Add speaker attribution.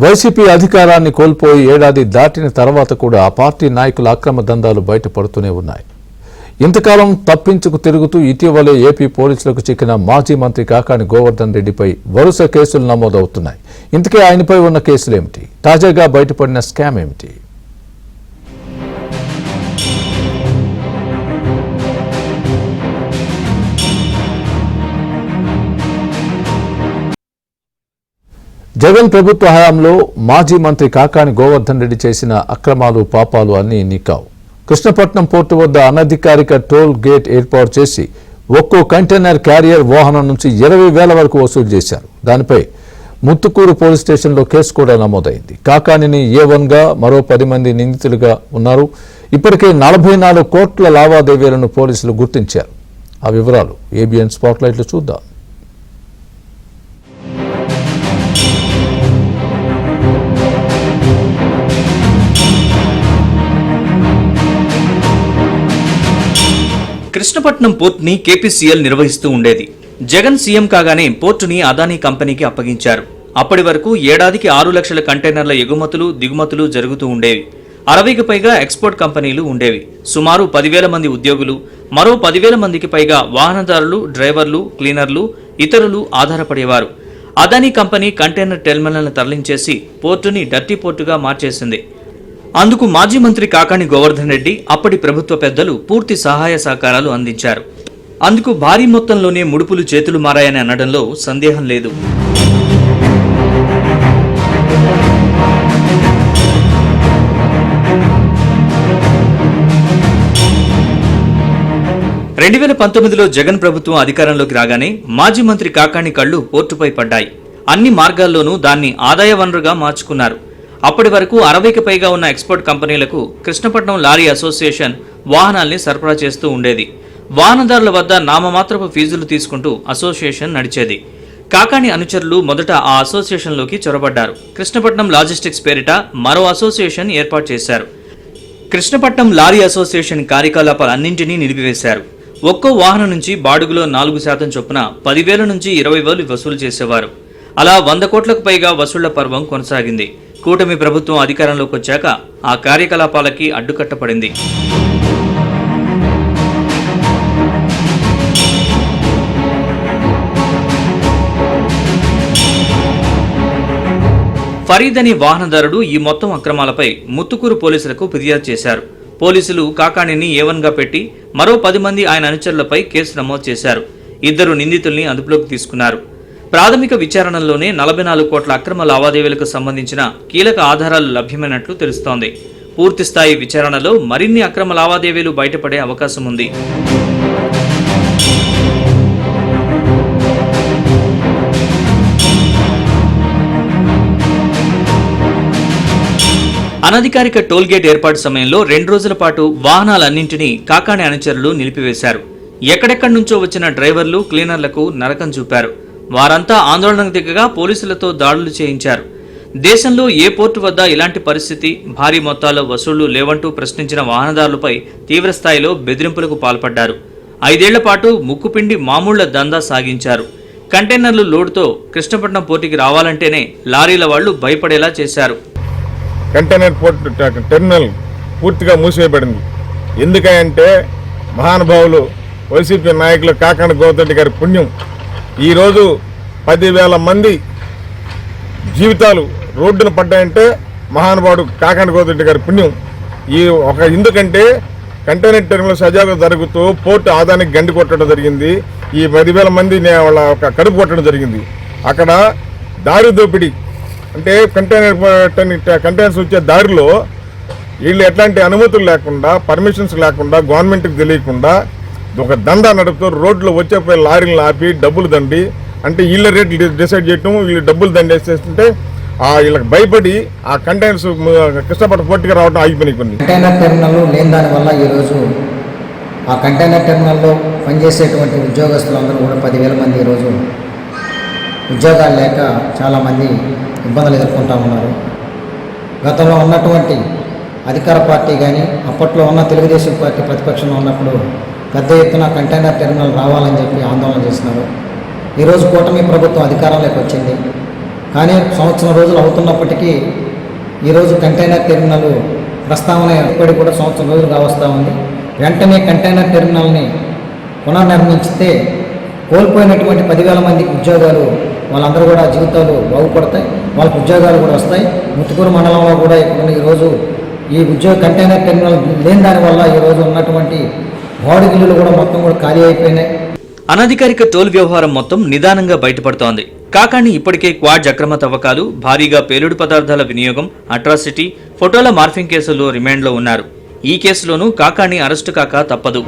Speaker 1: YCP అధికారాన్ని కోల్పోయి ఏడాది దాటిన తర్వాత కూడా ఆ పార్టీ నాయకుల అక్రమ దందాలు బయటపడుతూనే ఉన్నాయి. ఇంతకాలం తప్పించుకు తిరుగుతూ ఇటీవలే ఏపీ పోలీసులకు చిక్కిన మాజీ మంత్రి కాకాని గోవర్ధన్ రెడ్డిపై వరుస కేసులు నమోదవుతున్నాయి. ఇంతకీ ఆయనపై ఉన్న కేసులేమిటి? తాజాగా బయటపడిన స్కామ్ ఏమిటి? జగన్ ప్రభుత్వ హయాంలో మాజీ మంత్రి కాకాని గోవర్ధన్ రెడ్డి చేసిన అక్రమాలు పాపాలు అన్నీ నిక్కావు. కృష్ణపట్నం పోర్టు వద్ద అనధికారిక టోల్ గేట్ ఏర్పాటు చేసి ఒక్కో కంటైనర్ క్యారియర్ వాహనం నుంచి 20,000 వరకు వసూలు చేశారు. దానిపై ముత్తుకూరు పోలీస్ స్టేషన్లో కేసు కూడా నమోదైంది. కాకానిని A1గా మరో 10 మంది నిందితులుగా ఉన్నారు. ఇప్పటికే 44 కోట్ల లావాదేవీలను పోలీసులు గుర్తించారు. ఆ వివరాలు ABN స్పాట్లైట్లో చూద్దాం.
Speaker 2: కృష్ణపట్నం పోర్టుని KPCL నిర్వహిస్తూ ఉండేది. జగన్ సీఎం కాగానే పోర్టుని అదానీ కంపెనీకి అప్పగించారు. అప్పటి వరకు ఏడాదికి 6 లక్షల కంటైనర్ల ఎగుమతులు దిగుమతులు జరుగుతూ ఉండేవి. 60కి పైగా ఎక్స్పోర్ట్ కంపెనీలు ఉండేవి. సుమారు 10,000 మంది ఉద్యోగులు, మరో 10,000 మందికి పైగా వాహనదారులు, డ్రైవర్లు, క్లీనర్లు, ఇతరులు ఆధారపడేవారు. అదానీ కంపెనీ కంటైనర్ టెర్మినల్ను తరలించేసి పోర్టుని డర్టీ పోర్టుగా మార్చేసింది. అందుకు మాజీ మంత్రి కాకాని గోవర్ధన్ రెడ్డి, అప్పటి ప్రభుత్వ పెద్దలు పూర్తి సహాయ సహకారాలు అందించారు. అందుకు భారీ మొత్తంలోనే ముడుపులు చేతులు మారాయని అనడంలో సందేహం లేదు. రెండు 2019లో జగన్ ప్రభుత్వం అధికారంలోకి రాగానే మాజీ మంత్రి కాకాని కళ్లు పోర్టుపై పడ్డాయి. అన్ని మార్గాల్లోనూ దాన్ని ఆదాయ వనరుగా మార్చుకున్నారు. అప్పటి వరకు 60కి పైగా ఉన్న ఎక్స్పోర్ట్ కంపెనీలకు కృష్ణపట్నం లారీ అసోసియేషన్ వాహనాల్ని సరఫరా చేస్తూ ఉండేది. వాహనదారుల వద్ద నామమాత్రపు ఫీజులు తీసుకుంటూ అసోసియేషన్ నడిచేది. కాకాని అనుచరులు మొదట ఆ అసోసియేషన్లోకి చొరబడ్డారు. కృష్ణపట్నం లాజిస్టిక్స్ పేరిట మరో అసోసియేషన్ ఏర్పాటు చేశారు. కృష్ణపట్నం లారీ అసోసియేషన్ కార్యకలాపాలన్నింటినీ నిలిపివేశారు. ఒక్కో వాహనం నుంచి బాడుగులో 4% చొప్పున 10,000 నుంచి 20,000 వసూలు చేసేవారు. అలా 100 కోట్లకు పైగా వసూళ్ల పర్వం కొనసాగింది. కూటమి ప్రభుత్వం అధికారంలోకి వచ్చాక ఆ కార్యకలాపాలకి అడ్డుకట్టపడింది. ఫరీద్ అనే వాహనదారుడు ఈ మొత్తం అక్రమాలపై ముత్తుకూరు పోలీసులకు ఫిర్యాదు చేశారు. పోలీసులు కాకానిని A1గా పెట్టి మరో 10 మంది ఆయన అనుచరులపై కేసు నమోదు చేశారు. 2 నిందితుల్ని అదుపులోకి తీసుకున్నారు. ప్రాథమిక విచారణలోనే 44 కోట్ల అక్రమ లావాదేవీలకు సంబంధించిన కీలక ఆధారాలు లభ్యమైనట్లు తెలుస్తోంది. పూర్తిస్థాయి విచారణలో మరిన్ని అక్రమ లావాదేవీలు బయటపడే అవకాశం ఉంది. అనధికారిక టోల్గేట్ ఏర్పాటు సమయంలో 2 రోజుల పాటు వాహనాలన్నింటినీ కాకాని అనుచరులు నిలిపివేశారు. ఎక్కడెక్కడి నుంచో వచ్చిన డ్రైవర్లు, క్లీనర్లకు నరకం చూపారు. వారంతా ఆందోళనకు దిగగా పోలీసులతో దాడులు చేయించారు. దేశంలో ఏ పోర్టు వద్ద ఇలాంటి పరిస్థితి, భారీ మొత్తాల్లో వసూళ్లు లేవంటూ ప్రశ్నించిన వాహనదారులపై తీవ్రస్థాయిలో బెదిరింపులకు పాల్పడ్డారు. 5 ఏళ్ల పాటు ముక్కుపిండి మామూళ్ల దందా సాగించారు. కంటైనర్లు లోడుతో కృష్ణపట్నం పోర్టుకి రావాలంటేనే లారీల వాళ్లు భయపడేలా చేశారు.
Speaker 3: కంటైనర్ పోర్టు టెర్మినల్ పూర్తిగా మూసివేయబడింది. ఎందుకంటే మహానుభావులు వైసీపీ నాయకులు కాకాని గోవర్ధన్ రెడ్డి గారి పుణ్యం ఈరోజు 10,000 మంది జీవితాలు రోడ్డున పడ్డాయంటే మహానుభావుడు కాకాని గోవర్ధన్ రెడ్డి గారి పుణ్యం. ఎందుకంటే కంటైనర్ టెర్మినల్ సజావుగా జరుగుతూ పోర్టు ఆదాయానికి గండి కొట్టడం జరిగింది. ఈ 10,000 మంది వాళ్ళ కడుపు కొట్టడం జరిగింది. అక్కడ దారి దోపిడీ అంటే కంటైనర్స్ వచ్చే దారిలో వీళ్ళు ఎట్లాంటి అనుమతులు లేకుండా, పర్మిషన్స్ లేకుండా, గవర్నమెంట్కి తెలియకుండా ఒక దందా నడుపుతూ రోడ్లో వచ్చేపోయి లారీలను ఆపి డబ్బులు దండి అంటే వీళ్ళ రేట్లు డిసైడ్ చేయటం, వీళ్ళు డబ్బులు దండేసేస్తుంటే వీళ్ళకి భయపడి ఆ కంటైనర్స్ కృష్ణపట్నం పోర్టుగా రావడం ఆగిపోయినాయి. కొన్ని
Speaker 4: కంటైనర్ టెర్మినల్ లేని దానివల్ల ఈరోజు ఆ కంటైనర్ టెర్మినల్లో పనిచేసేటువంటి ఉద్యోగస్తులందరూ కూడా 10,000 మంది ఈరోజు ఉద్యోగాలు లేక చాలామంది ఇబ్బందులు ఎదుర్కొంటూ ఉన్నారు. గతంలో ఉన్నటువంటి అధికార పార్టీ కానీ అప్పట్లో ఉన్న తెలుగుదేశం పార్టీ ప్రతిపక్షంలో ఉన్నప్పుడు పెద్ద ఎత్తున కంటైనర్ టెర్మినల్ రావాలని చెప్పి ఆందోళన చేస్తున్నారు. ఈరోజు కూటమి ప్రభుత్వం అధికారంలోకి వచ్చింది. కానీ సంవత్సరం రోజులు అవుతున్నప్పటికీ ఈరోజు కంటైనర్ టెర్మినల్ ప్రస్తావన ఇప్పటికి కూడా సంవత్సరం రోజులు కావస్తూ ఉంది. వెంటనే కంటైనర్ టెర్మినల్ని పునర్నిర్మించితే కోల్పోయినటువంటి 10,000 మందికి ఉద్యోగాలు, వాళ్ళందరూ కూడా జీవితాలు బాగుపడతాయి, వాళ్ళకు ఉద్యోగాలు కూడా వస్తాయి. ముత్తుకూరు మండలంలో కూడా ఈరోజు ఈ కంటైనర్ టెర్మినల్ లేని దానివల్ల ఈరోజు ఉన్నటువంటి బాడుగిల్లులు కూడా మొత్తం కూడా ఖాళీ అయిపోయినాయి.
Speaker 2: అనధికారిక టోల్ వ్యవహారం మొత్తం నిదానంగా బయటపడుతోంది. కాకాణి ఇప్పటికే క్వాడ్ అక్రమ తవ్వకాలు, భారీగా పేలుడు పదార్థాల వినియోగం, అట్రాసిటీ, ఫోటోల మార్ఫింగ్ కేసుల్లో రిమాండ్లో ఉన్నారు. ఈ కేసులోనూ కాకాణి అరెస్టు కాక తప్పదు.